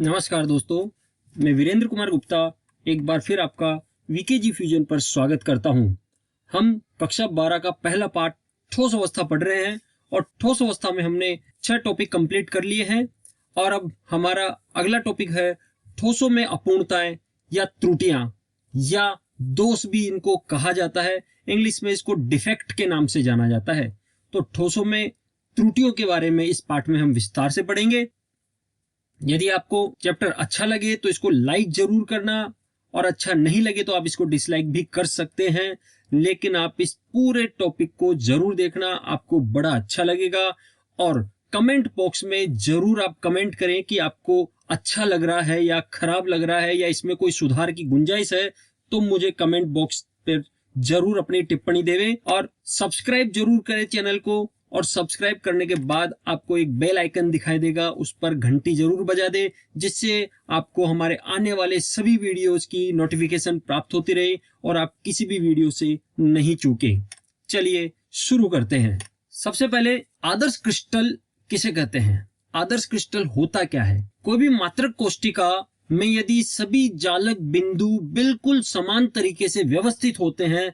नमस्कार दोस्तों, मैं वीरेंद्र कुमार गुप्ता एक बार फिर आपका वीकेजी फ्यूजन पर स्वागत करता हूं। हम कक्षा 12 का पहला पार्ट ठोस अवस्था पढ़ रहे हैं और ठोस अवस्था में हमने 6 टॉपिक कंप्लीट कर लिए हैं और अब हमारा अगला टॉपिक है ठोसों में अपूर्णताएं या त्रुटियां या दोष भी इनको कहा जाता है। इंग्लिश में इसको डिफेक्ट के नाम से जाना जाता है। तो ठोसों में त्रुटियों के बारे में इस पार्ट में हम विस्तार से पढ़ेंगे। यदि आपको चैप्टर अच्छा लगे तो इसको लाइक जरूर करना और अच्छा नहीं लगे तो आप इसको डिसलाइक भी कर सकते हैं, लेकिन आप इस पूरे टॉपिक को जरूर देखना, आपको बड़ा अच्छा लगेगा। और कमेंट बॉक्स में जरूर आप कमेंट करें कि आपको अच्छा लग रहा है या खराब लग रहा है या इसमें कोई सुधार की गुंजाइश है, तो मुझे कमेंट बॉक्स पर जरूर अपनी टिप्पणी देवें और सब्सक्राइब जरूर करें चैनल को। और सब्सक्राइब करने के बाद आपको एक बेल आइकन दिखाई देगा, उस पर घंटी जरूर बजा दे, जिससे आपको हमारे आने वाले सभी वीडियोस की नोटिफिकेशन प्राप्त होती रहे और आप किसी भी वीडियो से नहीं चूके। चलिए शुरू करते हैं। सबसे पहले आदर्श क्रिस्टल किसे कहते हैं? आदर्श क्रिस्टल होता क्या है? कोई भी मात्रक कोष्टिका में यदि सभी जालक बिंदु बिल्कुल समान तरीके से व्यवस्थित होते हैं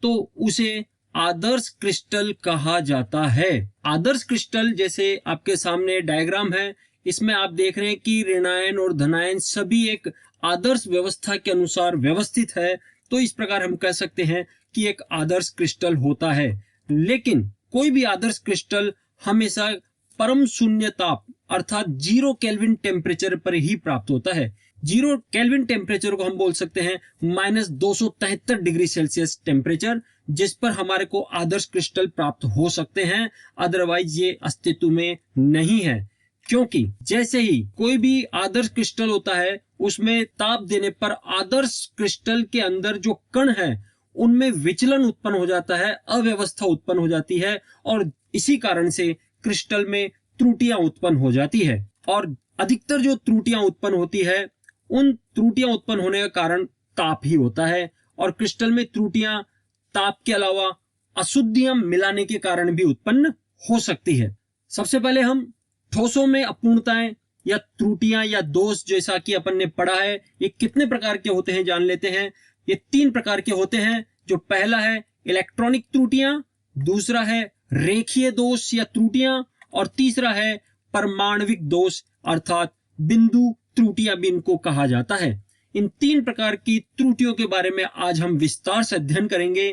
तो उसे आदर्श क्रिस्टल कहा जाता है। आदर्श क्रिस्टल जैसे आपके सामने डायग्राम है, इसमें आप देख रहे हैं कि ऋणायन और धनायन सभी एक आदर्श व्यवस्था के अनुसार व्यवस्थित है। तो इस प्रकार हम कह सकते हैं कि एक आदर्श क्रिस्टल होता है। लेकिन कोई भी आदर्श क्रिस्टल हमेशा परम शून्य ताप अर्थात 0 केल्विन टेम्परेचर पर ही प्राप्त होता है। 0 केल्विन टेम्परेचर को हम बोल सकते हैं -273 डिग्री सेल्सियस टेम्परेचर, जिस पर हमारे को आदर्श क्रिस्टल प्राप्त हो सकते हैं। अदरवाइज ये अस्तित्व में नहीं है, क्योंकि जैसे ही कोई भी आदर्श क्रिस्टल होता है उसमें ताप देने पर आदर्श क्रिस्टल के अंदर जो कण है उनमें विचलन उत्पन्न हो जाता है, अव्यवस्था उत्पन्न हो जाती है और इसी कारण से क्रिस्टल में त्रुटियां उत्पन्न हो जाती है। और अधिकतर जो त्रुटियां उत्पन्न होती है उन त्रुटियां उत्पन्न होने का कारण ताप ही होता है। और क्रिस्टल में त्रुटियां ताप के अलावा अशुद्धियां मिलाने के कारण भी उत्पन्न हो सकती है। सबसे पहले हम ठोसों में अपूर्णताएं या त्रुटियां या दोष जैसा कि अपन ने पढ़ा है ये कितने प्रकार के होते हैं जान लेते हैं। ये 3 प्रकार के होते हैं। जो पहला है इलेक्ट्रॉनिक त्रुटियां, दूसरा है रेखीय दोष या त्रुटियां और तीसरा है परमाणविक दोष अर्थात बिंदु त्रुटियां भी इनको कहा जाता है। इन 3 प्रकार की त्रुटियों के बारे में आज हम विस्तार से अध्ययन करेंगे।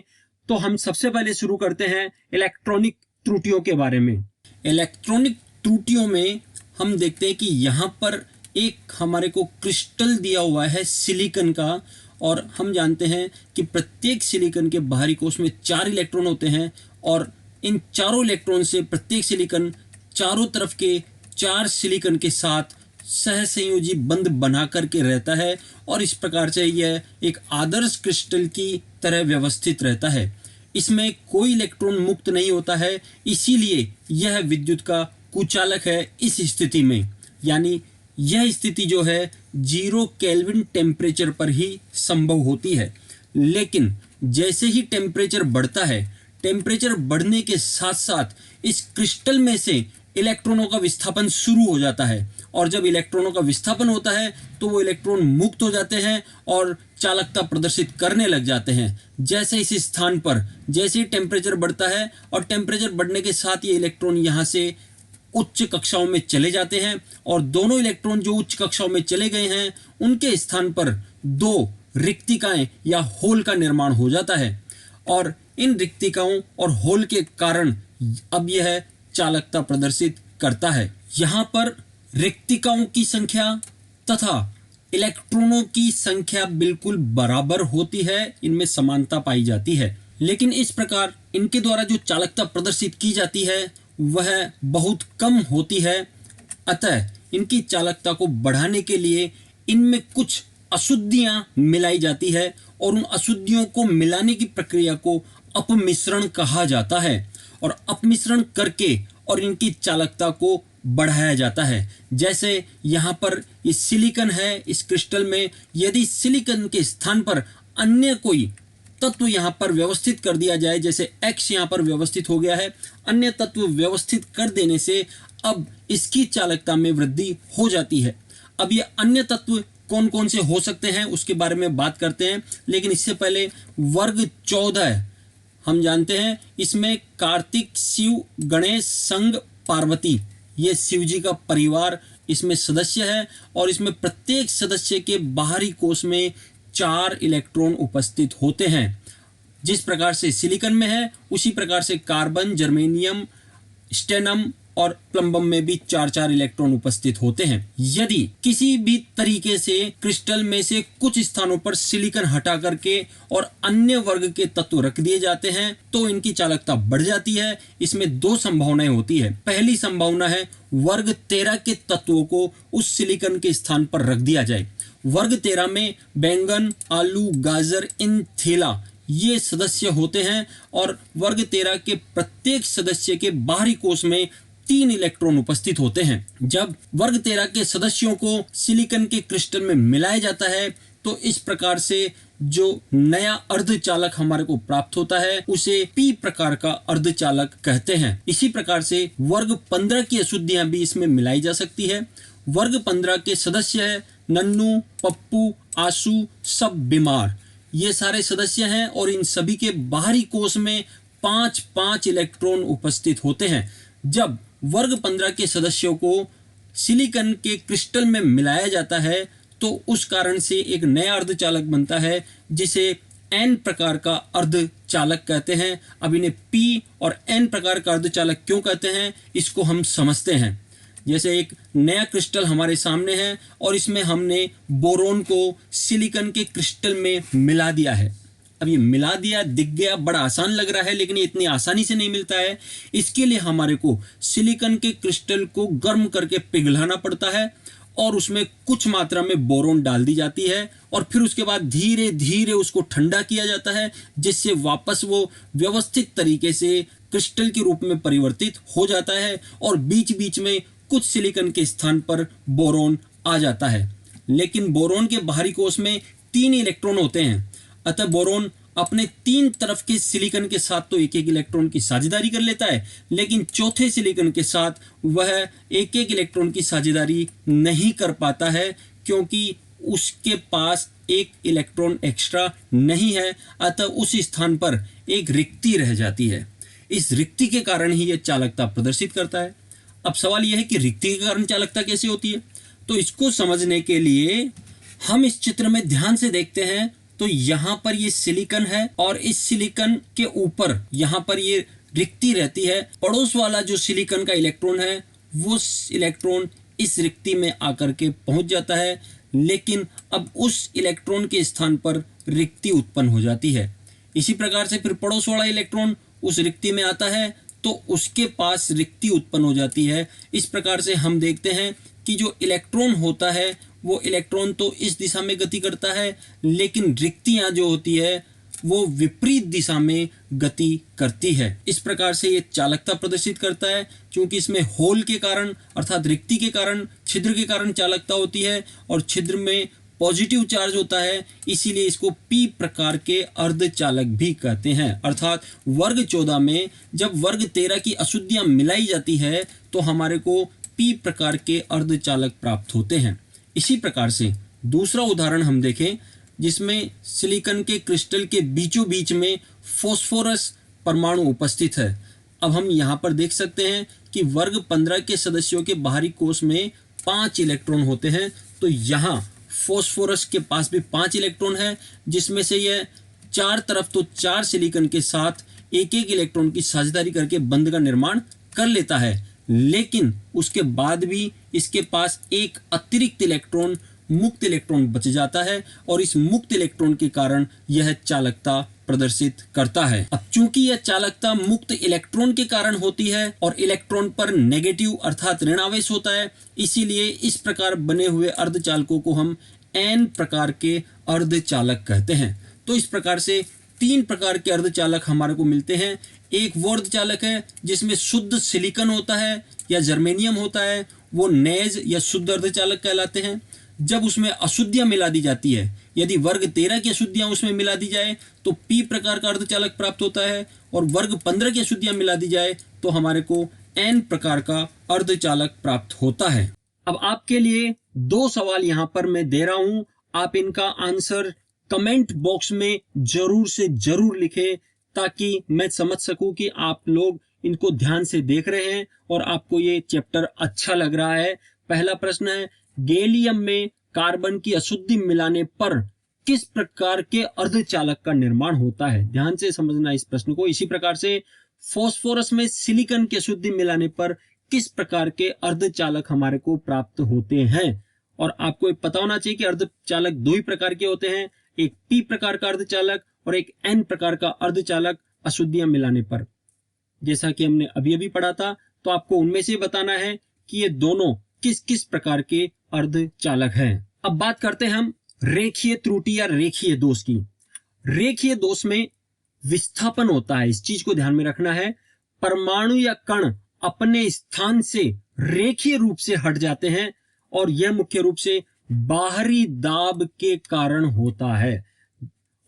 तो हम सबसे पहले शुरू करते हैं इलेक्ट्रॉनिक त्रुटियों के बारे में। इलेक्ट्रॉनिक त्रुटियों में हम देखते हैं कि यहाँ पर एक हमारे को क्रिस्टल दिया हुआ है सिलिकॉन का, और हम जानते हैं कि प्रत्येक सिलिकॉन के बाहरी कोश में 4 इलेक्ट्रॉन होते हैं और इन चारों इलेक्ट्रॉन से प्रत्येक सिलिकॉन चारों तरफ के 4 सिलिकॉन के साथ सहसंयोजी बंध बना करके रहता है और इस प्रकार से यह एक आदर्श क्रिस्टल की तरह व्यवस्थित रहता है। इसमें कोई इलेक्ट्रॉन मुक्त नहीं होता है, इसीलिए यह विद्युत का कुचालक है। इस स्थिति में यानी यह स्थिति जो है 0 केल्विन टेम्परेचर पर ही संभव होती है। लेकिन जैसे ही टेम्परेचर बढ़ता है, टेम्परेचर बढ़ने के साथ साथ इस क्रिस्टल में से इलेक्ट्रॉनों का विस्थापन शुरू हो जाता है और जब इलेक्ट्रॉनों का विस्थापन होता है तो वो इलेक्ट्रॉन मुक्त हो जाते हैं और चालकता प्रदर्शित करने लग जाते हैं। जैसे इस स्थान पर जैसे ही टेम्परेचर बढ़ता है और टेम्परेचर बढ़ने के साथ ये इलेक्ट्रॉन यहाँ से उच्च कक्षाओं में चले जाते हैं और दोनों इलेक्ट्रॉन जो उच्च कक्षाओं में चले गए हैं उनके स्थान पर 2 रिक्तिकाएं या होल का निर्माण हो जाता है और इन रिक्तिकाओं और होल के कारण अब यह चालकता प्रदर्शित करता है। यहाँ पर रिक्तिकाओं की संख्या तथा इलेक्ट्रॉनों की संख्या बिल्कुल बराबर होती है, इनमें समानता पाई जाती है। लेकिन इस प्रकार इनके द्वारा जो चालकता प्रदर्शित की जाती है वह बहुत कम होती है। अतः इनकी चालकता को बढ़ाने के लिए इनमें कुछ अशुद्धियां मिलाई जाती है और उन अशुद्धियों को मिलाने की प्रक्रिया को अपमिश्रण कहा जाता है और अपमिश्रण करके और इनकी चालकता को बढ़ाया जाता है। जैसे यहाँ पर ये सिलिकॉन है, इस क्रिस्टल में यदि सिलिकॉन के स्थान पर अन्य कोई तत्व यहाँ पर व्यवस्थित कर दिया जाए, जैसे X यहाँ पर व्यवस्थित हो गया है, अन्य तत्व व्यवस्थित कर देने से अब इसकी चालकता में वृद्धि हो जाती है। अब ये अन्य तत्व कौन कौन से हो सकते हैं उसके बारे में बात करते हैं, लेकिन इससे पहले वर्ग 14 हम जानते हैं, इसमें कार्तिक, शिव, गणेश, संग, पार्वती, ये शिव जी का परिवार इसमें सदस्य है और इसमें प्रत्येक सदस्य के बाहरी कोश में 4 इलेक्ट्रॉन उपस्थित होते हैं। जिस प्रकार से सिलिकॉन में है उसी प्रकार से कार्बन, जर्मेनियम, स्टेनम और प्लम्बम में भी 4-4 इलेक्ट्रॉन उपस्थित होते हैं। यदि किसी भी तरीके से क्रिस्टल में से कुछ स्थानों पर सिलिकॉन हटा करके और अन्य वर्ग के तत्व रख दिए जाते हैं तो इनकी चालकता बढ़ जाती है। इसमें 2 संभावनाएं होती है। पहली संभावना है वर्ग 13 के तत्वों को उस सिलिकॉन के स्थान पर रख दिया जाए। वर्ग 13 में बैंगन, आलू, गाजर, इन थैला ये सदस्य होते हैं और वर्ग 13 के प्रत्येक सदस्य के बाहरी कोश में 3 इलेक्ट्रॉन उपस्थित होते हैं। जब वर्ग 13 के सदस्यों को सिलिकॉन के क्रिस्टल में मिलाया जाता है तो इस प्रकार से जो नया अर्धचालक हमारे को प्राप्त होता है उसे पी प्रकार का अर्धचालक कहते हैं। इसी प्रकार से वर्ग 15 की अशुद्धियां भी इसमें मिलाई जा सकती है। वर्ग 15 के सदस्य है नन्नू, पप्पू, आशु, सब बीमार, ये सारे सदस्य हैं और इन सभी के बाहरी कोश में 5-5 इलेक्ट्रॉन उपस्थित होते हैं। जब वर्ग 15 के सदस्यों को सिलिकॉन के क्रिस्टल में मिलाया जाता है तो उस कारण से एक नया अर्धचालक बनता है जिसे एन प्रकार का अर्धचालक कहते हैं। अब इन्हें पी और एन प्रकार का अर्धचालक क्यों कहते हैं इसको हम समझते हैं। जैसे एक नया क्रिस्टल हमारे सामने है और इसमें हमने बोरोन को सिलिकॉन के क्रिस्टल में मिला दिया है। अब ये मिला दिया, दिख गया, बड़ा आसान लग रहा है, लेकिन ये इतनी आसानी से नहीं मिलता है। इसके लिए हमारे को सिलिकॉन के क्रिस्टल को गर्म करके पिघलाना पड़ता है और उसमें कुछ मात्रा में बोरोन डाल दी जाती है और फिर उसके बाद धीरे धीरे उसको ठंडा किया जाता है जिससे वापस वो व्यवस्थित तरीके से क्रिस्टल के रूप में परिवर्तित हो जाता है और बीच बीच में कुछ सिलिकॉन के स्थान पर बोरोन आ जाता है। लेकिन बोरोन के बाहरी कोश में 3 इलेक्ट्रॉन होते हैं, अतः बोरोन अपने 3 तरफ के सिलिकॉन के साथ तो एक इलेक्ट्रॉन की साझेदारी कर लेता है, लेकिन चौथे सिलिकॉन के साथ वह एक इलेक्ट्रॉन की साझेदारी नहीं कर पाता है क्योंकि उसके पास एक इलेक्ट्रॉन एक्स्ट्रा नहीं है। अतः उस स्थान पर एक रिक्ति रह जाती है। इस रिक्ति के कारण ही यह चालकता प्रदर्शित करता है। अब सवाल यह है कि रिक्ति के कारण चालकता कैसे होती है, तो इसको समझने के लिए हम इस चित्र में ध्यान से देखते हैं तो यहाँ पर ये सिलिकॉन है और इस सिलिकॉन के ऊपर यहाँ पर ये रिक्ति रहती है। पड़ोस वाला जो सिलिकॉन का इलेक्ट्रॉन है वो इलेक्ट्रॉन इस रिक्ति में आकर के पहुंच जाता है, लेकिन अब उस इलेक्ट्रॉन के स्थान पर रिक्ति उत्पन्न हो जाती है। इसी प्रकार से फिर पड़ोस वाला इलेक्ट्रॉन उस रिक्ति में आता है तो उसके पास रिक्ति उत्पन्न हो जाती है। इस प्रकार से हम देखते हैं कि जो इलेक्ट्रॉन होता है वो इलेक्ट्रॉन तो इस दिशा में गति करता है, लेकिन रिक्तियां जो होती है वो विपरीत दिशा में गति करती है। इस प्रकार से ये चालकता प्रदर्शित करता है। क्योंकि इसमें होल के कारण अर्थात रिक्ति के कारण, छिद्र के कारण चालकता होती है और छिद्र में पॉजिटिव चार्ज होता है, इसीलिए इसको पी प्रकार के अर्धचालक भी कहते हैं। अर्थात वर्ग 14 में जब वर्ग 13 की अशुद्धियां मिलाई जाती है तो हमारे को पी प्रकार के अर्धचालक प्राप्त होते हैं। इसी प्रकार से दूसरा उदाहरण हम देखें जिसमें सिलिकॉन के क्रिस्टल के बीचों बीच में फॉस्फोरस परमाणु उपस्थित है। अब हम यहाँ पर देख सकते हैं कि वर्ग 15 के सदस्यों के बाहरी कोश में 5 इलेक्ट्रॉन होते हैं, तो यहाँ फॉस्फोरस के पास भी 5 इलेक्ट्रॉन है, जिसमें से यह 4 तरफ तो 4 सिलिकॉन के साथ एक इलेक्ट्रॉन की साझेदारी करके बंध का निर्माण कर लेता है, लेकिन उसके बाद भी इसके पास एक अतिरिक्त इलेक्ट्रॉन, मुक्त इलेक्ट्रॉन बच जाता है और इस मुक्त इलेक्ट्रॉन के कारण यह चालकता प्रदर्शित करता है। अब चूंकि यह चालकता मुक्त इलेक्ट्रॉन के कारण होती है और इलेक्ट्रॉन पर नेगेटिव अर्थात ऋणावेश होता है, इसीलिए इस प्रकार बने हुए अर्धचालकों को हम एन प्रकार के अर्धचालक कहते हैं। तो इस प्रकार से 3 प्रकार के अर्धचालक हमारे को मिलते हैं। एक वो अर्धचालक है जिसमें शुद्ध सिलिकॉन होता है या जर्मेनियम होता है, वो नेज या शुद्ध अर्धचालक कहलाते हैं। जब उसमें अशुद्धियां मिला दी जाती है, यदि वर्ग 13 की अशुद्धियां उसमें मिला दी जाए तो पी प्रकार का अर्धचालक प्राप्त होता है, और वर्ग 15 की अशुद्धियां मिला दी जाए तो हमारे को एन प्रकार का अर्धचालक प्राप्त होता है। अब आपके लिए दो सवाल यहां पर मैं दे रहा हूं, आप इनका आंसर कमेंट बॉक्स में जरूर से जरूर लिखें, ताकि मैं समझ सकूं कि आप लोग इनको ध्यान से देख रहे हैं और आपको ये चैप्टर अच्छा लग रहा है। पहला प्रश्न है, गैलियम में कार्बन की अशुद्धि मिलाने पर किस प्रकार के अर्धचालक का निर्माण होता है? ध्यान से समझना इस प्रश्न को। इसी प्रकार से फास्फोरस में सिलिकॉन की अशुद्धि मिलाने पर किस प्रकार के अर्धचालक हमारे को प्राप्त होते हैं? और आपको पता होना चाहिए कि अर्धचालक दो ही प्रकार के होते हैं, एक पी प्रकार का अर्धचालक और एक एन प्रकार का अर्धचालक अशुद्धियां मिलाने पर। जैसा कि हमने अभी अभी पढ़ा था, तो आपको उनमें से बताना है कि ये दोनों किस किस प्रकार के अर्धचालक हैं। अब बात करते हैं हम रेखीय त्रुटि या रेखीय दोष की। रेखीय दोष में विस्थापन होता है, इस चीज को ध्यान में रखना है। परमाणु या कण अपने स्थान से रेखीय रूप से हट जाते हैं और यह मुख्य रूप से बाहरी दाब के कारण होता है।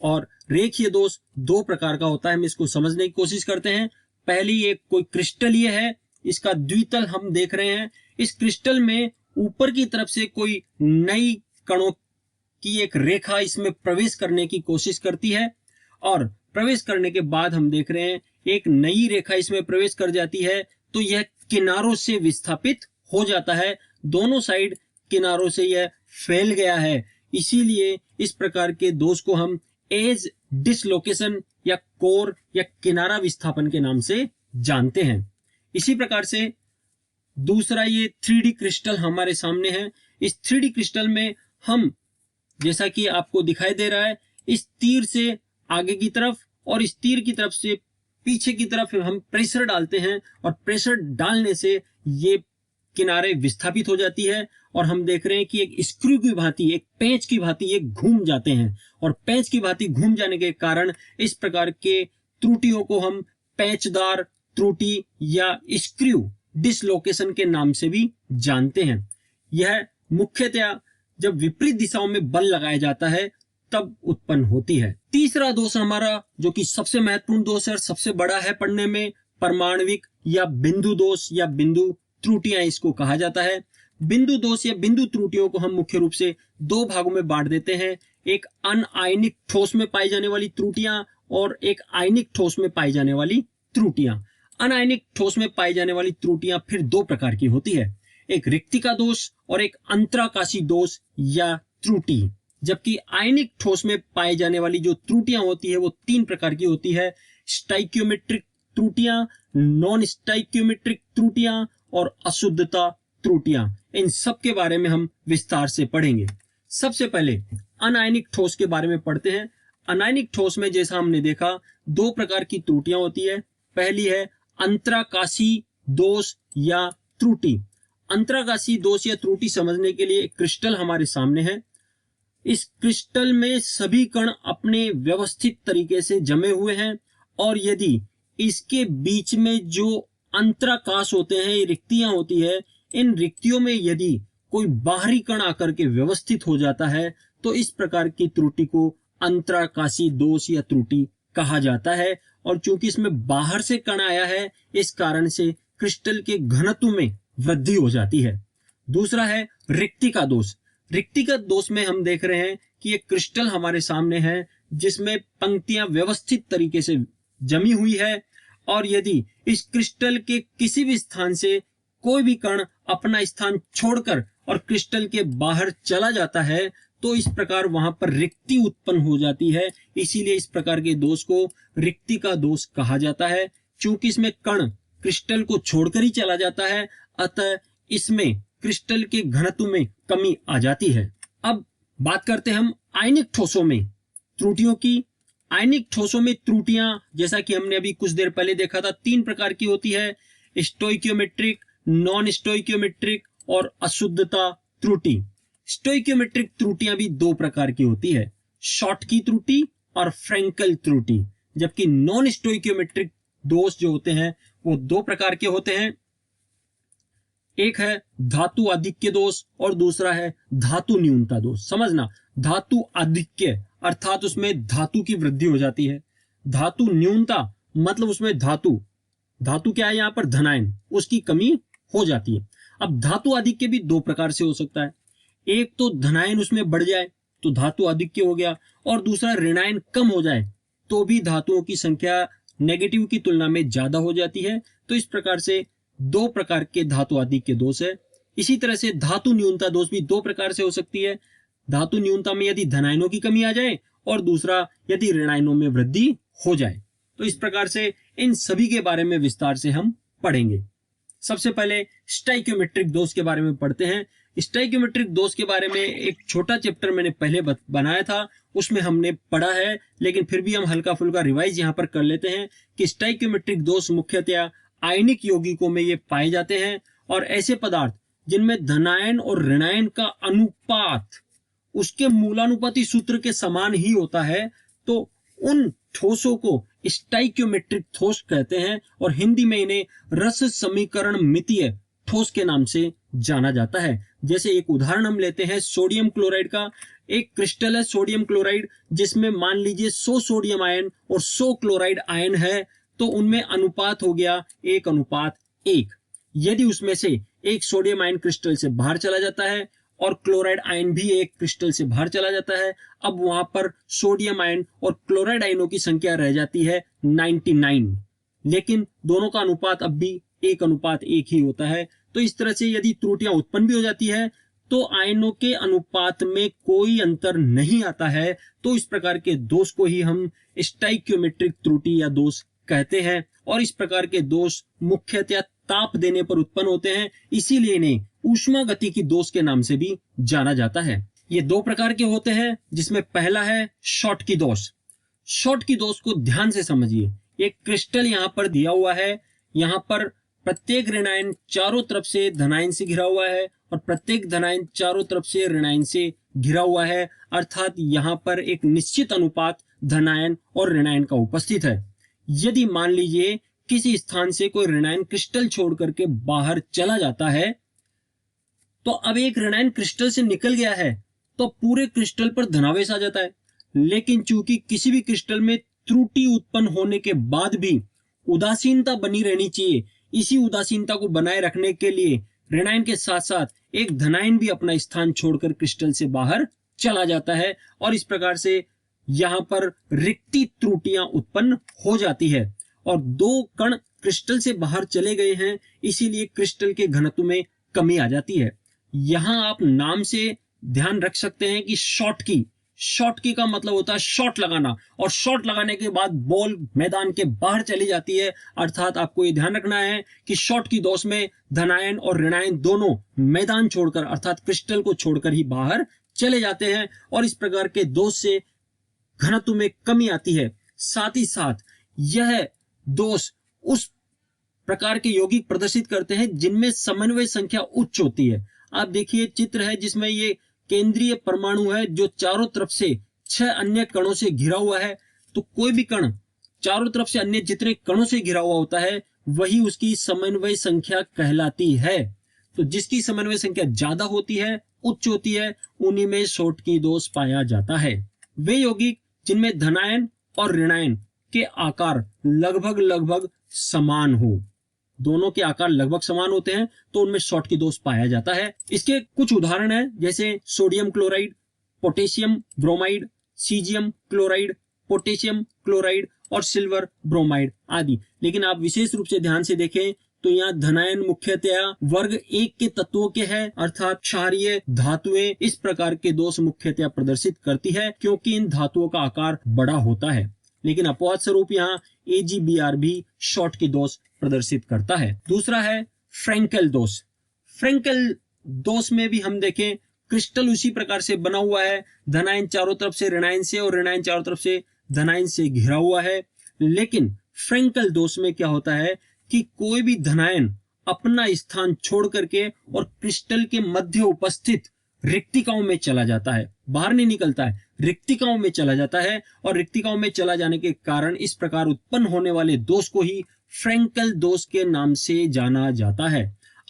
और रेखीय दोष दो प्रकार का होता है, हम इसको समझने की कोशिश करते हैं। पहली एक कोई क्रिस्टल ये है, इसका द्वितल हम देख रहे हैं। इस क्रिस्टल में ऊपर की तरफ से कोई नई कणों की एक रेखा इसमें प्रवेश करने की कोशिश करती है और प्रवेश करने के बाद हम देख रहे हैं एक नई रेखा इसमें प्रवेश कर जाती है, तो यह किनारों से विस्थापित हो जाता है। दोनों साइड किनारों से यह फैल गया है, इसीलिए इस प्रकार के दोष को हम एज डिसलोकेशन या कोर या किनारा विस्थापन के नाम से जानते हैं। इसी प्रकार से दूसरा ये 3D क्रिस्टल हमारे सामने है। इस 3D क्रिस्टल में हम, जैसा कि आपको दिखाई दे रहा है, इस तीर से आगे की तरफ और इस तीर की तरफ से पीछे की तरफ हम प्रेशर डालते हैं और प्रेशर डालने से ये किनारे विस्थापित हो जाती है और हम देख रहे हैं कि एक स्क्रू की भांति, एक पेंच की भांति ये घूम जाते हैं और पेंच की भांति घूम जाने के कारण इस प्रकार के त्रुटियों को हम पेंचदार त्रुटि या स्क्रू डिसलोकेशन के नाम से भी जानते हैं। यह मुख्यतया जब विपरीत दिशाओं में बल लगाया जाता है तब उत्पन्न होती है। तीसरा दोष हमारा, जो कि सबसे महत्वपूर्ण दोष है और सबसे बड़ा है पढ़ने में, परमाणविक या बिंदु दोष या बिंदु त्रुटियां इसको कहा जाता है। बिंदु दोष या बिंदु त्रुटियों को हम मुख्य रूप से दो भागों में बांट देते हैं, एक अनआयनिक ठोस में पाई जाने वाली त्रुटियां और एक आयनिक ठोस में पाई जाने वाली त्रुटियां। अनआयनिक ठोस में पाई जाने वाली त्रुटियां फिर दो प्रकार की होती है, एक रिक्तिका दोष और एक अंतराकाशी दोष या त्रुटि। जबकि आयनिक ठोस में पाई जाने वाली जो त्रुटियां होती है वो तीन प्रकार की होती है, स्टाइक्योमेट्रिक त्रुटियां, नॉन स्टाइक्योमेट्रिक त्रुटियां और अशुद्धता त्रुटियां। इन सब के बारे में हम विस्तार से पढ़ेंगे। सबसे पहले अनायनिक ठोस के बारे में पढ़ते हैं। अनायनिक ठोस में जैसा हमने देखा दो प्रकार की त्रुटियां होती है। पहली है अंतराकाशी दोष या त्रुटि। अंतराकाशी दोष या त्रुटि समझने के लिए एक क्रिस्टल हमारे सामने है। इस क्रिस्टल में सभी कण अपने व्यवस्थित तरीके से जमे हुए हैं और यदि इसके बीच में जो अंतराकाश होते हैं, ये रिक्तियां होती है, इन रिक्तियों में यदि कोई बाहरी कण आकर के व्यवस्थित हो जाता है तो इस प्रकार की त्रुटि को अंतराकाशी दोष या त्रुटि कहा जाता है। और चूंकि इसमें बाहर से कण आया है, इस कारण से क्रिस्टल के घनत्व में वृद्धि हो जाती है। दूसरा है रिक्तिका दोष। रिक्तिका दोष में हम देख रहे हैं कि एक क्रिस्टल हमारे सामने है जिसमें पंक्तियां व्यवस्थित तरीके से जमी हुई है और यदि इस क्रिस्टल के किसी भी स्थान से कोई भी कण अपना स्थान छोड़कर और क्रिस्टल के बाहर चला जाता है तो इस प्रकार वहां पर रिक्ति उत्पन्न हो जाती है। इसीलिए इस प्रकार के दोष को रिक्तिका दोष कहा जाता है। चूंकि इसमें कण क्रिस्टल को छोड़कर ही चला जाता है, अतः इसमें क्रिस्टल के घनत्व में कमी आ जाती है। अब बात करते हैं हम आयनिक ठोसों में त्रुटियों की। आयनिक ठोसों में त्रुटियां, जैसा कि हमने अभी कुछ देर पहले देखा था, तीन प्रकार की होती है, स्टोइकियोमेट्रिक, नॉन स्टोइकियोमेट्रिक और अशुद्धता त्रुटि। स्टोइकियोमेट्रिक त्रुटियां भी दो प्रकार की होती है, शॉर्ट की त्रुटि और फ्रैंकल त्रुटि। जबकि नॉन स्टोइकियोमेट्रिक दोष जो होते हैं वो दो प्रकार के होते हैं, एक है धातु आधिक्य दोष और दूसरा है धातु न्यूनता दोष। समझना, धातु आधिक्य अर्थात उसमें धातु की वृद्धि हो जाती है, धातु न्यूनता मतलब उसमें धातु क्या है यहाँ पर, धनायन, उसकी कमी हो जाती है। अब धातु आधिक्य भी दो प्रकार से हो सकता है, एक तो धनायन उसमें बढ़ जाए तो धातु आधिक्य हो गया, और दूसरा ऋणायन कम हो जाए तो भी धातुओं की संख्या नेगेटिव की तुलना में ज्यादा हो जाती है। तो इस प्रकार से दो प्रकार के धातु आधिक्य दोष है। इसी तरह से धातु न्यूनता दोष भी दो प्रकार से हो सकती है। धातु न्यूनता में यदि धनायनों की कमी आ जाए, और दूसरा यदि ऋणायनों में वृद्धि हो जाए। तो इस प्रकार से इन सभी के बारे में विस्तार से हम पढ़ेंगे। सबसे पहले स्टाइक्योमेट्रिक दोष के बारे में पढ़ते हैं। स्टाइक्योमेट्रिक दोष के बारे में एक छोटा चैप्टर मैंने पहले बनाया था, उसमें हमने पढ़ा है, लेकिन फिर भी हम हल्का फुल्का रिवाइज यहाँ पर कर लेते हैं कि स्टाइक्योमेट्रिक दोष मुख्यतया आयनिक यौगिकों में ये पाए जाते हैं, और ऐसे पदार्थ जिनमें धनायन और ऋणायन का अनुपात उसके मूलानुपाती सूत्र के समान ही होता है, तो उन ठोसों को स्टाइक्योमेट्रिक ठोस कहते हैं, और हिंदी में इन्हें रस समीकरण मितीय ठोस के नाम से जाना जाता है। जैसे एक उदाहरण हम लेते हैं सोडियम क्लोराइड का। एक क्रिस्टल है सोडियम क्लोराइड, जिसमें मान लीजिए 100 सोडियम आयन और 100 क्लोराइड आयन है, तो उनमें अनुपात हो गया 1:1। यदि उसमें से एक सोडियम आयन क्रिस्टल से बाहर चला जाता है और क्लोराइड आयन भी एक क्रिस्टल से बाहर चला जाता है, अब वहां पर सोडियम आयन और क्लोराइड आयनों की संख्या रह जाती है 99, लेकिन दोनों का अनुपात अब भी 1:1 ही होता है। तो इस तरह से यदि त्रुटियां उत्पन्न भी हो जाती है तो आयनों के अनुपात में कोई अंतर नहीं आता है, तो इस प्रकार के दोष को ही हम स्टाइक्योमेट्रिक त्रुटि या दोष कहते हैं। और इस प्रकार के दोष मुख्यतः ताप देने पर उत्पन्न होते हैं, इसीलिए इन्हें ऊष्मा गति की दोष के नाम से भी जाना जाता है। ये दो प्रकार के होते हैं, जिसमें पहला है शॉर्ट की दोष। शॉर्ट की दोष को ध्यान से समझिए। एक क्रिस्टल यहाँ पर दिया हुआ है, यहाँ पर प्रत्येक ऋणायन चारों तरफ से धनायन से घिरा हुआ है और प्रत्येक धनायन चारों तरफ से ऋणायन से घिरा हुआ है, अर्थात यहाँ पर एक निश्चित अनुपात धनायन और ऋणायन का उपस्थित है। यदि मान लीजिए किसी स्थान से कोई ऋणायन क्रिस्टल छोड़ करके बाहर चला जाता है, तो अब एक ऋणायन क्रिस्टल से निकल गया है तो पूरे क्रिस्टल पर धनावेश आ जाता है। लेकिन चूंकि किसी भी क्रिस्टल में त्रुटि उत्पन्न होने के बाद भी उदासीनता बनी रहनी चाहिए, इसी उदासीनता को बनाए रखने के लिए ऋणायन के साथ साथ एक धनायन भी अपना स्थान छोड़कर क्रिस्टल से बाहर चला जाता है, और इस प्रकार से यहाँ पर रिक्ति त्रुटियां उत्पन्न हो जाती है। और दो कण क्रिस्टल से बाहर चले गए हैं, इसीलिए क्रिस्टल के घनत्व में कमी आ जाती है। यहां आप नाम से ध्यान रख सकते हैं कि शॉर्ट की का मतलब होता है शॉट लगाना, और शॉट लगाने के बाद बॉल मैदान के बाहर चली जाती है। अर्थात आपको ये ध्यान रखना है कि शॉट की दोष में धनायन और ऋणायन दोनों मैदान छोड़कर अर्थात क्रिस्टल को छोड़कर ही बाहर चले जाते हैं, और इस प्रकार के दोष से घनत्व में कमी आती है। साथ ही साथ यह दोष उस प्रकार के यौगिक प्रदर्शित करते हैं जिनमें समन्वय संख्या उच्च होती है। आप देखिए चित्र है जिसमें ये केंद्रीय परमाणु है जो चारों तरफ से 6 अन्य कणों से घिरा हुआ है। तो कोई भी कण चारों तरफ से अन्य जितने कणों से घिरा हुआ होता है वही उसकी समन्वय संख्या कहलाती है। तो जिसकी समन्वय संख्या ज्यादा होती है, उच्च होती है, उन्हीं में शॉर्ट की दोष पाया जाता है। वे यौगिक जिनमें धनायन और ऋणायन के आकार लगभग समान हो, दोनों के आकार लगभग समान होते हैं, तो उनमें शॉर्ट की दोष पाया जाता है। इसके कुछ उदाहरण है, जैसे sodium chloride, potassium bromide, caesium chloride, potassium chloride और सिल्वर ब्रोमाइड आदि। लेकिन आप विशेष रूप से ध्यान से देखें तो यहाँ धनायन मुख्यतया वर्ग 1 के तत्वों के हैं, अर्थात क्षारीय धातुएं इस प्रकार के दोष मुख्यतया प्रदर्शित करती है, क्योंकि इन धातुओं का आकार बड़ा होता है। लेकिन अपवाद स्वरूप यहाँ AgBr भी शॉर्ट की दोष प्रदर्शित करता है। दूसरा है फ्रेंकेल दोष। फ्रेंकेल दोष में भी हम देखें क्रिस्टल उसी प्रकार से बना हुआ है, धनायन चारों तरफ से ऋणायन से और ऋणायन चारों तरफ से धनायन से घिरा हुआ है। लेकिन फ्रेंकेल दोष में क्या होता है कि कोई भी धनायन अपना स्थान छोड़ करके और क्रिस्टल के मध्य उपस्थित रिक्तिकाओं में चला जाता है, बाहर नहीं निकलता है, रिक्तिकाओं में चला जाता है, और रिक्तिकाओं में चला जाने के कारण इस प्रकार उत्पन्न होने वाले दोष को ही फ्रेंकेल दोष के नाम से जाना जाता है।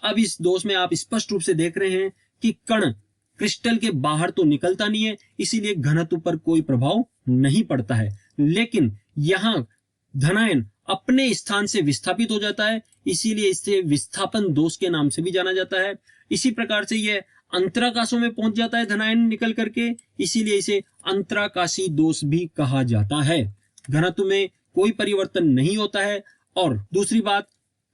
अब इस दोष में आप स्पष्ट रूप से देख रहे हैं कि कण क्रिस्टल के बाहर तो निकलता नहीं है, इसीलिए घनत्व पर कोई प्रभाव नहीं पड़ता है, लेकिन यहाँ धनायन अपने स्थान से विस्थापित हो जाता है, इसीलिए इसे विस्थापन दोष के नाम से भी जाना जाता है। इसी प्रकार से यह अंतराकाशों में पहुंच जाता है धनायन निकल करके, इसीलिए इसे अंतराकाशी दोष भी कहा जाता है। घनत्व में कोई परिवर्तन नहीं होता है। और दूसरी बात,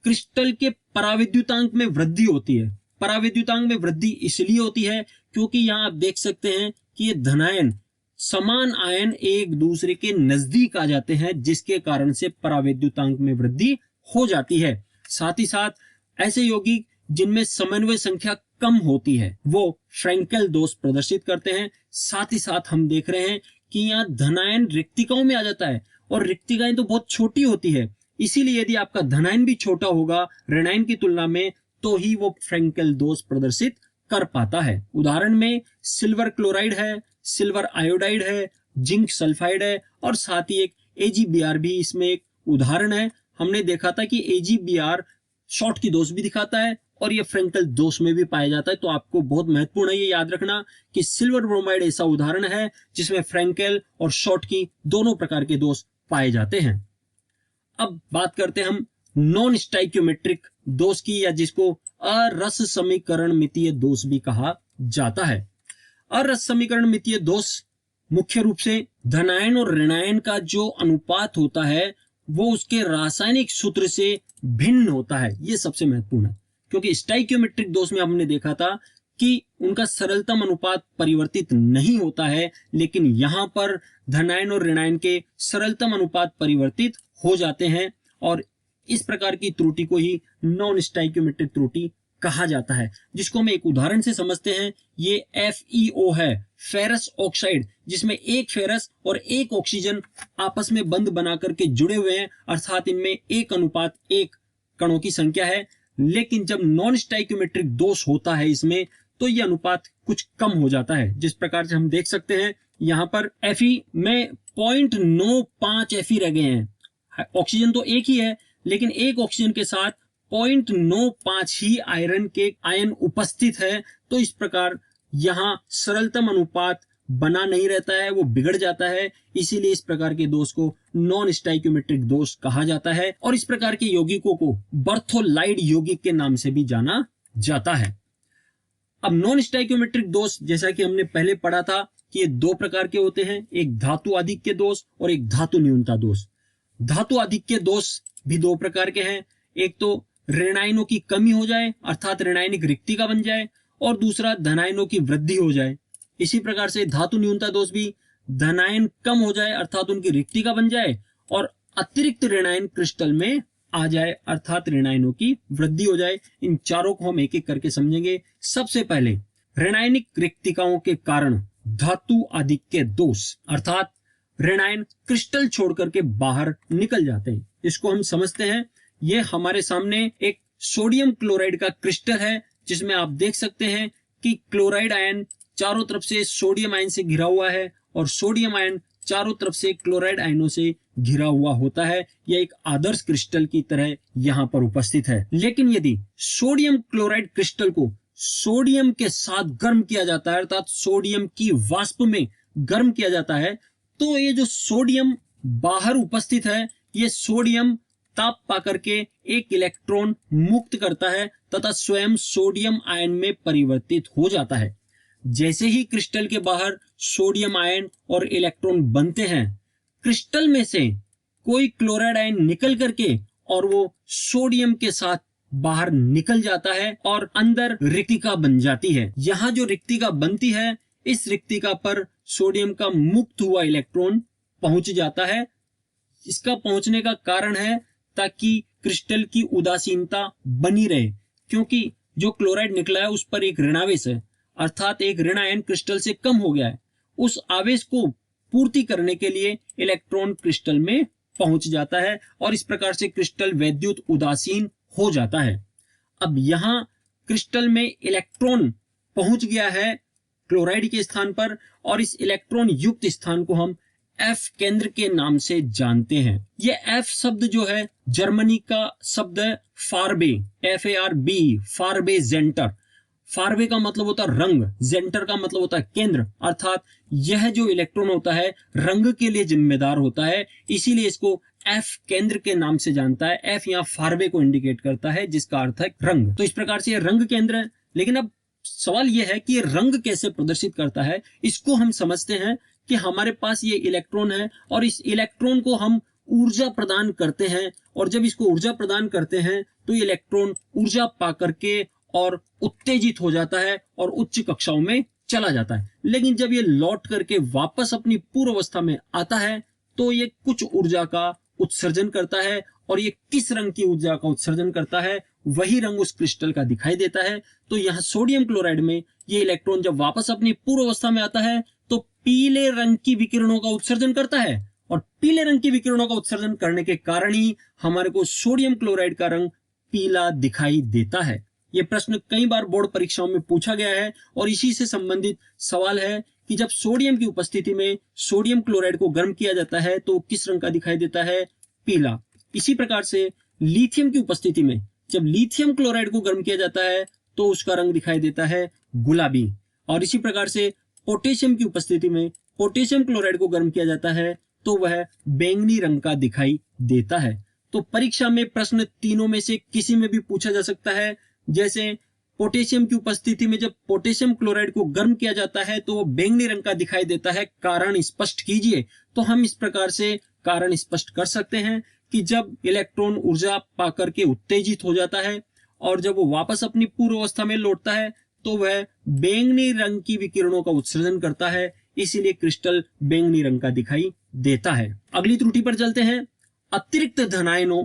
क्रिस्टल के पराविद्युतांक में वृद्धि होती है। पराविद्युतांक में वृद्धि इसलिए होती है क्योंकि यहाँ आप देख सकते हैं कि ये धनायन समान आयन एक दूसरे के नजदीक आ जाते हैं, जिसके कारण से पराविद्युतांक में वृद्धि हो जाती है। साथ ही साथ ऐसे यौगिक जिनमें समन्वय संख्या कम होती है वो फ्रैंकेल दोष प्रदर्शित करते हैं। साथ ही साथ हम देख रहे हैं कि यहाँ धनायन रिक्तिकाओं में आ जाता है, और रिक्तिकाएं तो बहुत छोटी होती है, इसीलिए यदि आपका धनायन भी छोटा होगा ऋणायन की तुलना में तो ही वो फ्रैंकेल दोष प्रदर्शित कर पाता है। उदाहरण में सिल्वर क्लोराइड है, सिल्वर आयोडाइड है, जिंक सल्फाइड है, और साथ ही एक AgBr भी इसमें एक उदाहरण है। हमने देखा था कि AgBr शॉर्ट की दोष भी दिखाता है और ये फ्रैंकेल दोष में भी पाया जाता है। तो आपको बहुत महत्वपूर्ण है ये याद रखना कि सिल्वर ब्रोमाइड ऐसा उदाहरण है जिसमें फ्रैंकेल और शॉर्ट की दोनों प्रकार के दोष पाए जाते हैं। अब बात करते हैं हम नॉन स्टाइक्योमेट्रिक दोष की, या जिसको अरस समीकरण मितीय दोष भी कहा जाता है। अरस समीकरण मितीय दोष मुख्य रूप से धनायन और ऋणायन का जो अनुपात होता है वो उसके रासायनिक सूत्र से भिन्न होता है। ये सबसे महत्वपूर्ण है, क्योंकि स्टाइक्योमेट्रिक दोष में हमने देखा था कि उनका सरलतम अनुपात परिवर्तित नहीं होता है, लेकिन यहां पर धनायन और ऋणायन के सरलतम अनुपात परिवर्तित हो जाते हैं, और इस प्रकार की त्रुटि को ही नॉन स्टाइक्योमेट्रिक त्रुटि कहा जाता है, जिसको हम एक उदाहरण से समझते हैं। ये FeO है, फेरस ऑक्साइड, जिसमें एक फेरस और एक ऑक्सीजन आपस में बंध बना करके जुड़े हुए हैं, अर्थात इनमें 1:1 कणों की संख्या है। लेकिन जब नॉन स्टाइक्योमेट्रिक दोष होता है इसमें, तो यह अनुपात कुछ कम हो जाता है, जिस प्रकार से हम देख सकते हैं यहाँ पर Fe में 0.95 Fe रह गए हैं। ऑक्सीजन तो एक ही है, लेकिन एक ऑक्सीजन के साथ 0.95 ही आयन उपस्थित है। तो इस प्रकार यहाँ सरलतम अनुपात बना नहीं रहता है, वो बिगड़ जाता है। इसीलिए इस प्रकार के दोष को नॉन स्टाइक्योमेट्रिक दोष कहा जाता है, और इस प्रकार के यौगिकों को बर्थोलाइड यौगिक के नाम से भी जाना जाता है। अब नॉन स्टाइक्योमेट्रिक दोष, जैसा कि हमने पहले पढ़ा था कि ये दो प्रकार के होते हैं, एक धातु आधिक्य दोष और एक धातु न्यूनता दोष। धातु आधिक्य दोष भी दो प्रकार के हैं, एक तो ऋणायनों की कमी हो जाए अर्थात ऋणायनिक रिक्तिका बन जाए, और दूसरा धनायनों की वृद्धि हो जाए। इसी प्रकार से धातु न्यूनता दोष भी धनायन कम हो जाए अर्थात उनकी रिक्तिका बन जाए, और अतिरिक्त ऋणायन क्रिस्टल में आ जाए अर्थात ऋणायनों की वृद्धि हो जाए। इन चारों को हम एक एक करके समझेंगे। सबसे पहले ऋणायनिक रिक्तिकाओं के कारण धातु आधिक्य दोष, अर्थात ऋणायन क्रिस्टल छोड़ करके बाहर निकल जाते हैं। इसको हम समझते हैं। ये हमारे सामने एक सोडियम क्लोराइड का क्रिस्टल है, जिसमें आप देख सकते हैं कि क्लोराइड आयन चारों तरफ से सोडियम आयन से घिरा हुआ है, और सोडियम आयन चारों तरफ से क्लोराइड आयनों से घिरा हुआ होता है। यह एक आदर्श क्रिस्टल की तरह यहाँ पर उपस्थित है। लेकिन यदि सोडियम क्लोराइड क्रिस्टल को सोडियम के साथ गर्म किया जाता है, अर्थात सोडियम की वाष्प में गर्म किया जाता है, तो ये जो सोडियम बाहर उपस्थित है, ये सोडियम ताप पाकर के एक इलेक्ट्रॉन मुक्त करता है तथा स्वयं सोडियम आयन में परिवर्तित हो जाता है। जैसे ही क्रिस्टल के बाहर सोडियम आयन और इलेक्ट्रॉन बनते हैं, क्रिस्टल में से कोई क्लोराइड आयन निकल करके और वो सोडियम के साथ बाहर निकल जाता है और अंदर रिक्तिका बन जाती है। यहाँ जो रिक्तिका बनती है, इस रिक्तिका पर सोडियम का मुक्त हुआ इलेक्ट्रॉन पहुंच जाता है। इसका पहुंचने का कारण है ताकि क्रिस्टल की उदासीनता बनी रहे, क्योंकि जो क्लोराइड निकला है उस पर एक ऋणावेश है, अर्थात एक ऋण आयन क्रिस्टल से कम हो गया है। उस आवेश को पूर्ति करने के लिए इलेक्ट्रॉन क्रिस्टल में पहुंच जाता है और इस प्रकार से क्रिस्टल वैद्युत उदासीन हो जाता है। अब यहाँ क्रिस्टल में इलेक्ट्रॉन पहुंच गया है क्लोराइड के स्थान पर, और इस इलेक्ट्रॉन युक्त स्थान को हम F केंद्र के नाम से जानते हैं। यह F शब्द जो है जर्मनी का शब्द है फारबे, FARB, फारबे जेंटर। फारबे का मतलब होता है रंग, जेंटर का मतलब होता है केंद्र, अर्थात यह जो इलेक्ट्रॉन होता है रंग के लिए जिम्मेदार होता है, इसीलिए इसको F केंद्र के नाम से जानता है। F यहाँ फारबे को इंडिकेट करता है, जिसका अर्थ है रंग। तो इस प्रकार से यह रंग केंद्र है। लेकिन अब सवाल यह है कि ये रंग कैसे प्रदर्शित करता है। इसको हम समझते हैं कि हमारे पास ये इलेक्ट्रॉन है और इस इलेक्ट्रॉन को हम ऊर्जा प्रदान करते हैं, और जब इसको ऊर्जा प्रदान करते हैं तो ये इलेक्ट्रॉन ऊर्जा पा करके और उत्तेजित हो जाता है और उच्च कक्षाओं में चला जाता है। लेकिन जब ये लौट करके वापस अपनी पूर्व अवस्था में आता है तो ये कुछ ऊर्जा का उत्सर्जन करता है, और ये किस रंग की ऊर्जा का उत्सर्जन करता है वही रंग उस क्रिस्टल का दिखाई देता है। तो यहाँ सोडियम क्लोराइड में ये इलेक्ट्रॉन जब वापस अपनी पूर्व अवस्था में आता है तो पीले रंग की विकिरणों का उत्सर्जन करता है, और पीले रंग की विकिरणों का उत्सर्जन करने के कारण ही हमारे को सोडियम क्लोराइड का रंग पीला दिखाई देता है। यह प्रश्न कई बार बोर्ड परीक्षाओं में पूछा गया है, और इसी से संबंधित सवाल है कि जब सोडियम की उपस्थिति में सोडियम क्लोराइड को गर्म किया जाता है तो किस रंग का दिखाई देता है, पीला। इसी प्रकार से लिथियम की उपस्थिति में जब लिथियम क्लोराइड को गर्म किया जाता है तो उसका रंग दिखाई देता है गुलाबी, और इसी प्रकार से पोटेशियम की उपस्थिति में पोटेशियम क्लोराइड को गर्म किया जाता है तो वह बैंगनी रंग का दिखाई देता है। तो परीक्षा में प्रश्न तीनों में से किसी में भी पूछा जा सकता है। जैसे पोटेशियम की उपस्थिति में जब पोटेशियम क्लोराइड को गर्म किया जाता है तो वो बैंगनी रंग का दिखाई देता है, कारण स्पष्ट कीजिए। तो हम इस प्रकार से कारण स्पष्ट कर सकते हैं कि जब इलेक्ट्रॉन ऊर्जा पाकर के उत्तेजित हो जाता है और जब वो वापस अपनी पूर्व अवस्था में लौटता है तो वह बैंगनी रंग की विकिरणों का उत्सर्जन करता है, इसीलिए क्रिस्टल बैंगनी रंग का दिखाई देता है। अगली त्रुटि पर चलते हैं। अतिरिक्त धनायनों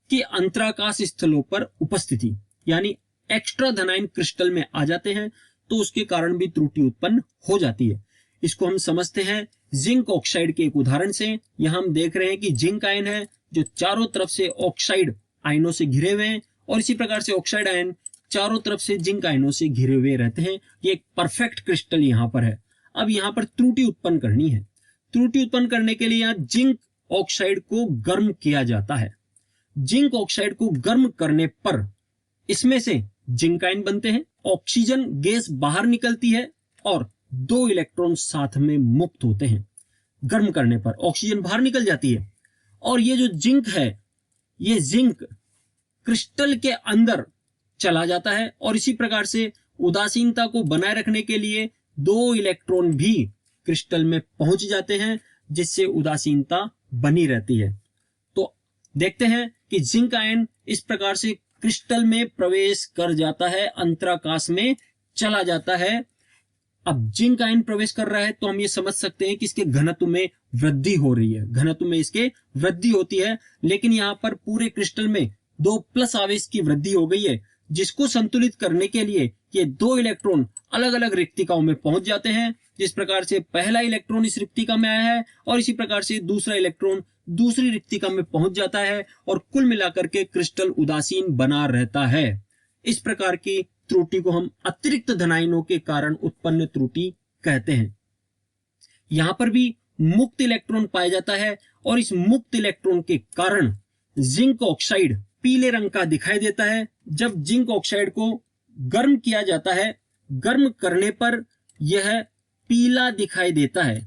की अंतराकाश स्थलों पर उपस्थिति, यानी एक्स्ट्रा धनायन क्रिस्टल में आ जाते हैं तो उसके कारण भी त्रुटि उत्पन्न हो जाती है। इसको हम समझते हैं जिंक ऑक्साइड के एक उदाहरण से। यहां हम देख रहे हैं कि जिंक आयन है जो चारों तरफ से ऑक्साइड आयनों से घिरे हुए हैं, और इसी प्रकार से ऑक्साइड आयन चारों तरफ से जिंक आयनों से घिरे हुए रहते हैं। ये एक परफेक्ट क्रिस्टल यहाँ पर है। अब यहाँ पर त्रुटि उत्पन्न करनी है। त्रुटि उत्पन्न करने के लिए यहाँ जिंक ऑक्साइड को गर्म किया जाता है। जिंक ऑक्साइड को गर्म करने पर इसमें से जिंक आयन बनते हैं, ऑक्सीजन गैस बाहर निकलती है और 2 इलेक्ट्रॉन साथ में मुक्त होते हैं। गर्म करने पर ऑक्सीजन बाहर निकल जाती है, और ये जो जिंक है ये जिंक क्रिस्टल के अंदर चला जाता है, और इसी प्रकार से उदासीनता को बनाए रखने के लिए 2 इलेक्ट्रॉन भी क्रिस्टल में पहुंच जाते हैं, जिससे उदासीनता बनी रहती है। तो देखते हैं कि जिंक आयन इस प्रकार से क्रिस्टल में प्रवेश कर जाता है, अंतराकाश में चला जाता है। अब जिंक आयन प्रवेश कर रहा है तो हम ये समझ सकते हैं कि इसके घनत्व में वृद्धि हो रही है, घनत्व में इसके वृद्धि होती है। लेकिन यहाँ पर पूरे क्रिस्टल में 2 प्लस आवेश की वृद्धि हो गई है, जिसको संतुलित करने के लिए ये 2 इलेक्ट्रॉन अलग अलग रिक्तिकाओं में पहुंच जाते हैं। जिस प्रकार से पहला इलेक्ट्रॉन इस रिक्तिका में आया है और इसी प्रकार से दूसरा इलेक्ट्रॉन दूसरी रिक्तिका में पहुंच जाता है, और कुल मिलाकर के क्रिस्टल उदासीन बना रहता है। इस प्रकार की त्रुटि को हम अतिरिक्त धनायनों के कारण उत्पन्न त्रुटि कहते हैं। यहां पर भी मुक्त इलेक्ट्रॉन पाया जाता है, और इस मुक्त इलेक्ट्रॉन के कारण जिंक ऑक्साइड पीले रंग का दिखाई देता है। जब जिंक ऑक्साइड को गर्म किया जाता है, गर्म करने पर यह पीला दिखाई देता है।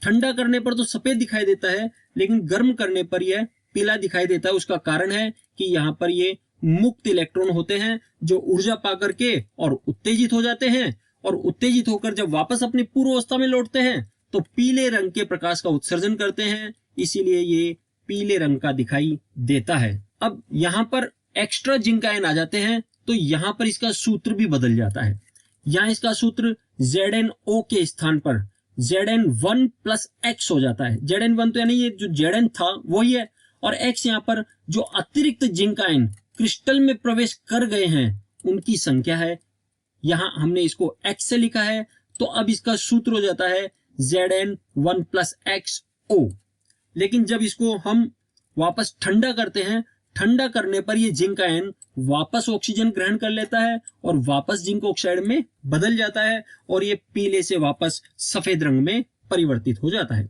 ठंडा करने पर तो सफेद दिखाई देता है, लेकिन गर्म करने पर यह पीला दिखाई देता है। उसका कारण है कि यहाँ पर ये मुक्त इलेक्ट्रॉन होते हैं जो ऊर्जा पाकर के और उत्तेजित हो जाते हैं, और उत्तेजित होकर जब वापस अपनी पूर्व अवस्था में लौटते हैं तो पीले रंग के प्रकाश का उत्सर्जन करते हैं, इसीलिए ये पीले रंग का दिखाई देता है। अब यहाँ पर एक्स्ट्रा जिंक आयन आ जाते हैं तो यहाँ पर इसका सूत्र भी बदल जाता है। यहाँ इसका सूत्र ZnO के स्थान पर Zn1 प्लस X हो जाता है। Zn1 तो यानी ये जो Zn था वही है, और X यहाँ पर जो अतिरिक्त जिंक आयन क्रिस्टल में प्रवेश कर गए हैं उनकी संख्या है। यहाँ हमने इसको X से लिखा है, तो अब इसका सूत्र हो जाता है Zn1 प्लस XO। लेकिन जब इसको हम वापस ठंडा करते हैं, ठंडा करने पर ये जिंक आयन वापस ऑक्सीजन ग्रहण कर लेता है और वापस जिंक ऑक्साइड में बदल जाता है, और ये पीले से वापस सफेद रंग में परिवर्तित हो जाता है।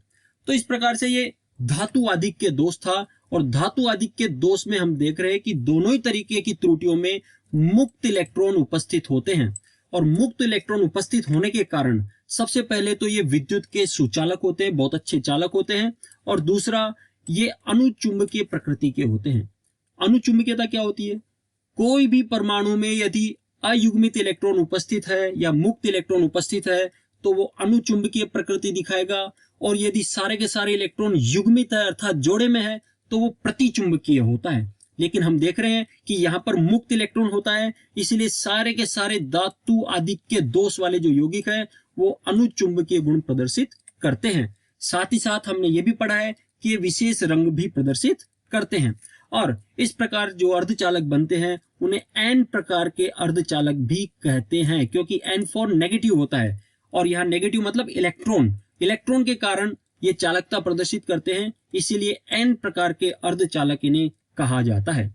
तो इस प्रकार से ये धातु आधिक्य दोष था, और धातु आधिक्य दोष में हम देख रहे हैं कि दोनों ही तरीके की त्रुटियों में मुक्त इलेक्ट्रॉन उपस्थित होते हैं, और मुक्त इलेक्ट्रॉन उपस्थित होने के कारण सबसे पहले तो ये विद्युत के सुचालक होते हैं, बहुत अच्छे चालक होते हैं, और दूसरा ये अनुचुंबकीय प्रकृति के होते हैं। अनुचुंबकीयता क्या होती है? कोई भी परमाणु में यदि अयुग्मित इलेक्ट्रॉन उपस्थित है या मुक्त इलेक्ट्रॉन उपस्थित है तो वो अनुचुंबकीय प्रकृति दिखाएगा, और यदि सारे के सारे इलेक्ट्रॉन युग्मित है अर्थात जोड़े में है तो वो प्रतिचुंबकीय होता है। लेकिन हम देख रहे हैं कि यहाँ पर मुक्त इलेक्ट्रॉन होता है, इसलिए सारे के सारे धातु आधिक्य दोष वाले जो यौगिक है वो अनुचुंबकीय गुण प्रदर्शित करते हैं। साथ ही साथ हमने ये भी पढ़ा है कि ये विशेष रंग भी प्रदर्शित करते हैं। और इस प्रकार जो अर्धचालक बनते हैं उन्हें एन प्रकार के अर्धचालक भी कहते हैं, क्योंकि एन फॉर नेगेटिव होता है, और यहाँ नेगेटिव मतलब इलेक्ट्रॉन के कारण ये चालकता प्रदर्शित करते हैं, इसीलिए एन प्रकार के अर्धचालक इन्हें कहा जाता है।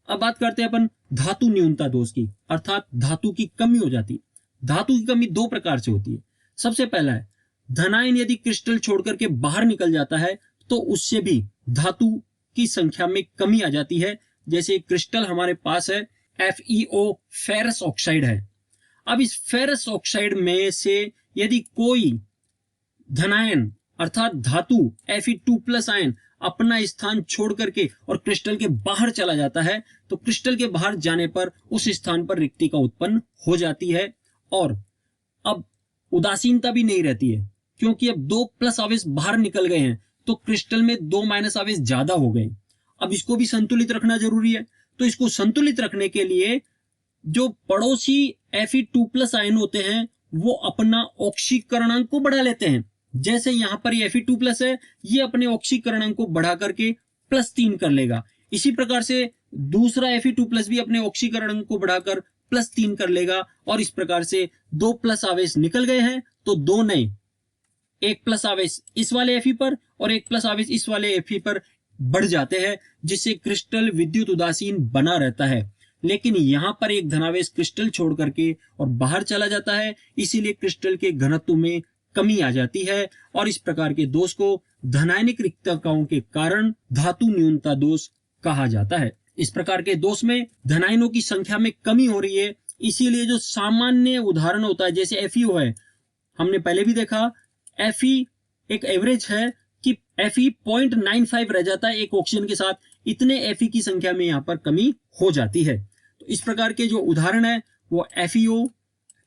अब बात करते हैं अपन धातु न्यूनता दोष की, अर्थात धातु की कमी हो जाती है। धातु की कमी दो प्रकार से होती है। सबसे पहला है धनायन यदि क्रिस्टल छोड़कर के बाहर निकल जाता है तो उससे भी धातु की संख्या में कमी आ जाती है। जैसे क्रिस्टल हमारे पास है FeO फेरस ऑक्साइड है। अब इस फेरस ऑक्साइड में से यदि कोई धनायन अर्थात धातु Fe2+ आयन अपना स्थान छोड़ करके और क्रिस्टल के बाहर चला जाता है तो क्रिस्टल के बाहर जाने पर उस स्थान पर रिक्ति का उत्पन्न हो जाती है, और अब उदासीनता भी नहीं रहती है, क्योंकि अब 2+ आवेश बाहर निकल गए हैं तो क्रिस्टल में 2- आवेश ज्यादा हो गए। अब इसको भी संतुलित रखना जरूरी है, तो इसको संतुलित रखने के लिए जो पड़ोसी Fe2+ आयन होते हैं वो अपना ऑक्सीकरणांक को बढ़ा लेते हैं। जैसे यहां पर ये Fe2+ है, ये अपने ऑक्सीकरणांक को बढ़ा करके +3 कर लेगा। इसी प्रकार से दूसरा Fe2+ भी अपने ऑक्सीकरणांक को बढ़ाकर +3 कर लेगा, और इस प्रकार से 2+ आवेश निकल गए हैं तो दो नए 1+ आवेश इस वाले Fe पर और 1+ आवेश इस वाले Fe पर बढ़ जाते हैं, जिससे क्रिस्टल विद्युत उदासीन बना रहता है। लेकिन यहां पर एक धनावेश क्रिस्टल छोड़ करके और बाहर चला जाता है, इसीलिए क्रिस्टल के घनत्व में कमी आ जाती है, और इस प्रकार के दोष को धनायनिक रिक्तताओं के कारण धातु न्यूनता दोष कहा जाता है। इस प्रकार के दोष में धनायनों की संख्या में कमी हो रही है, इसीलिए जो सामान्य उदाहरण होता है जैसे FeO है, हमने पहले भी देखा Fe एक एवरेज है कि Fe 0.95 रह जाता है एक ऑक्सीजन के साथ, इतने Fe की संख्या में यहाँ पर कमी हो जाती है। तो इस प्रकार के जो उदाहरण है वो FeO,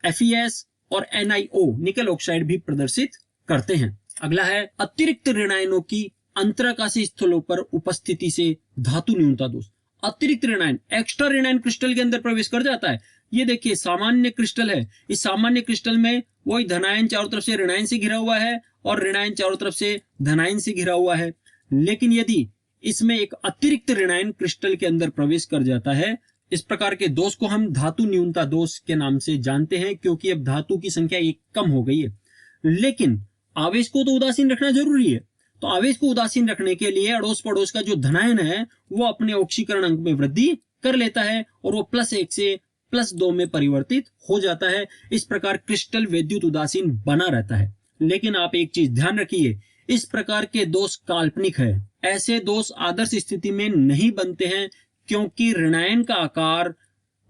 FeS और NiO निकल ऑक्साइड भी प्रदर्शित करते हैं। अगला है अतिरिक्त ऋणायनों की अंतराकाशी स्थलों पर उपस्थिति से धातु न्यूनता दोष। अतिरिक्त ऋणायन, एक्स्ट्रा ऋणायन क्रिस्टल के अंदर प्रवेश कर जाता है। ये देखिए सामान्य क्रिस्टल है, इस सामान्य क्रिस्टल में वही धनायन चारों तरफ से ऋणायन से घिरा हुआ है और ऋणायन चारों तरफ से धनायन से घिरा हुआ है। लेकिन यदि इसमें एक अतिरिक्त ऋणायन क्रिस्टल के अंदर प्रवेश कर जाता है, इस प्रकार के दोष को हम धातु न्यूनता दोष के नाम से जानते हैं, क्योंकि अब धातु की संख्या एक कम हो गई है। लेकिन आवेश को तो उदासीन रखना जरूरी है, तो आवेश को उदासीन रखने के लिए अड़ोस पड़ोस का जो धनायन है वो अपने ऑक्सीकरण अंक में वृद्धि कर लेता है और वो +1 से +2 में परिवर्तित हो जाता है। इस प्रकार क्रिस्टल विद्युत उदासीन बना रहता है। लेकिन आप एक चीज ध्यान रखिए, इस प्रकार के दोष काल्पनिक है। ऐसे दोष आदर्श स्थिति में नहीं बनते हैं, क्योंकि ऋणायन का आकार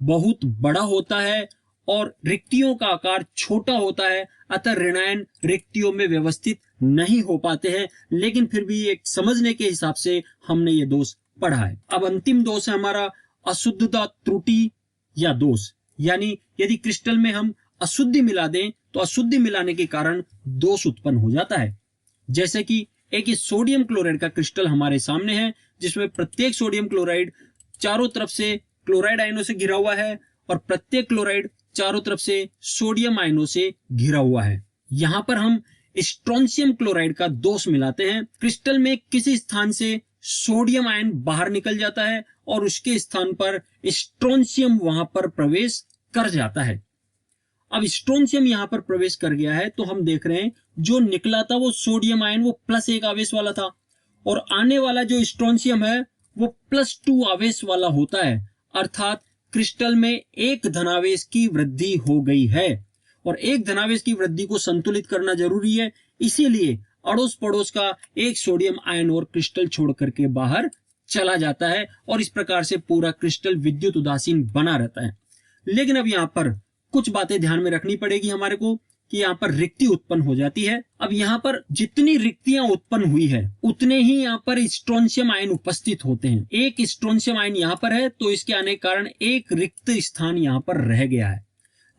बहुत बड़ा होता है और रिक्तियों का आकार छोटा होता है, अतः ऋणायन रिक्तियों में व्यवस्थित नहीं हो पाते हैं। लेकिन फिर भी एक समझने के हिसाब से हमने ये दोष पढ़ा है। अब अंतिम दोष है हमारा अशुद्धता त्रुटि या दोष, यानी यदि क्रिस्टल में हम अशुद्धि मिला दें तो अशुद्धि मिलाने के कारण दोष उत्पन्न हो जाता है। जैसे कि एक सोडियम क्लोराइड का क्रिस्टल हमारे सामने है, जिसमें प्रत्येक सोडियम क्लोराइड चारों तरफ से क्लोराइड आयनों से घिरा हुआ है और प्रत्येक क्लोराइड चारों तरफ से सोडियम आयनों से घिरा हुआ है। यहां पर हम स्ट्रोंशियम क्लोराइड का दोष मिलाते हैं। क्रिस्टल में किसी स्थान से सोडियम आयन बाहर निकल जाता है और उसके स्थान पर स्ट्रोंशियम वहां पर प्रवेश कर जाता है। अब स्ट्रोंशियम यहां पर प्रवेश कर गया है तो हम देख रहे हैं जो निकला था वो सोडियम आयन वो +1 आवेश वाला था, और आने वाला जो स्ट्रोंशियम है वो +2 आवेश वाला होता है। अर्थात क्रिस्टल में एक धनावेश की वृद्धि हो गई है, और एक धनावेश की वृद्धि को संतुलित करना जरूरी है। इसीलिए अड़ोस पड़ोस का एक सोडियम आयन और क्रिस्टल छोड़ करके बाहर चला जाता है, और इस प्रकार से पूरा क्रिस्टल विद्युत उदासीन बना रहता है। लेकिन अब यहाँ पर कुछ बातें ध्यान में रखनी पड़ेगी हमारे को, कि यहाँ पर रिक्ति उत्पन्न हो जाती है। अब यहाँ पर जितनी रिक्तियां उत्पन्न हुई है उतने ही यहाँ पर स्ट्रोंशियम आयन उपस्थित होते हैं। एक स्ट्रोंशियम आयन यहाँ पर है तो इसके आने के कारण एक रिक्त स्थान यहाँ पर रह गया है।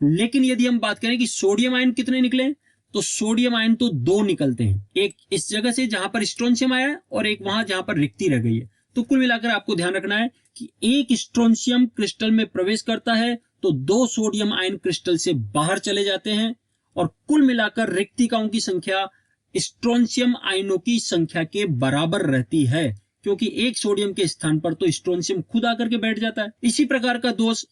लेकिन यदि हम बात करें कि सोडियम आयन कितने निकले, तो सोडियम आयन तो 2 निकलते हैं, एक इस जगह से जहां पर स्ट्रोंशियम आया है और एक वहां जहां पर रिक्ति रह गई है। तो कुल मिलाकर आपको ध्यान रखना है कि एक स्ट्रोंशियम क्रिस्टल में प्रवेश करता है तो 2 सोडियम आयन क्रिस्टल से बाहर चले जाते हैं और कुल मिलाकर रिक्तिकाओं की संख्या स्ट्रोंशियम आयनों की संख्या के बराबर रहती है, क्योंकि एक सोडियम के स्थान पर तो स्ट्रोंशियम खुद आकर के बैठ जाता है। इसी प्रकार का दोष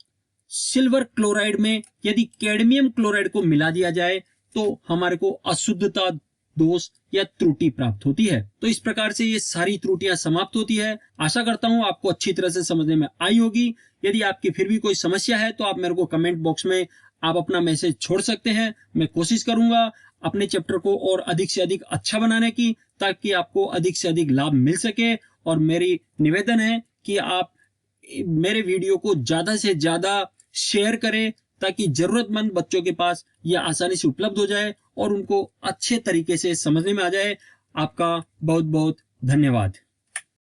सिल्वर क्लोराइड में यदि कैडमियम क्लोराइड को मिला दिया जाए तो हमारे को अशुद्धता दोष या त्रुटि प्राप्त होती है। तो इस प्रकार से ये सारी त्रुटियां समाप्त होती है। आशा करता हूं आपको अच्छी तरह से समझने में आई होगी। यदि आपकी फिर भी कोई समस्या है तो आप मेरे को कमेंट बॉक्स में आप अपना मैसेज छोड़ सकते हैं। मैं कोशिश करूंगा अपने चैप्टर को और अधिक से अधिक अच्छा बनाने की, ताकि आपको अधिक से अधिक लाभ मिल सके। और मेरी निवेदन है कि आप मेरे वीडियो को ज्यादा से ज्यादा शेयर करें ताकि जरूरतमंद बच्चों के पास यह आसानी से उपलब्ध हो जाए और उनको अच्छे तरीके से समझने में आ जाए। आपका बहुत बहुत धन्यवाद।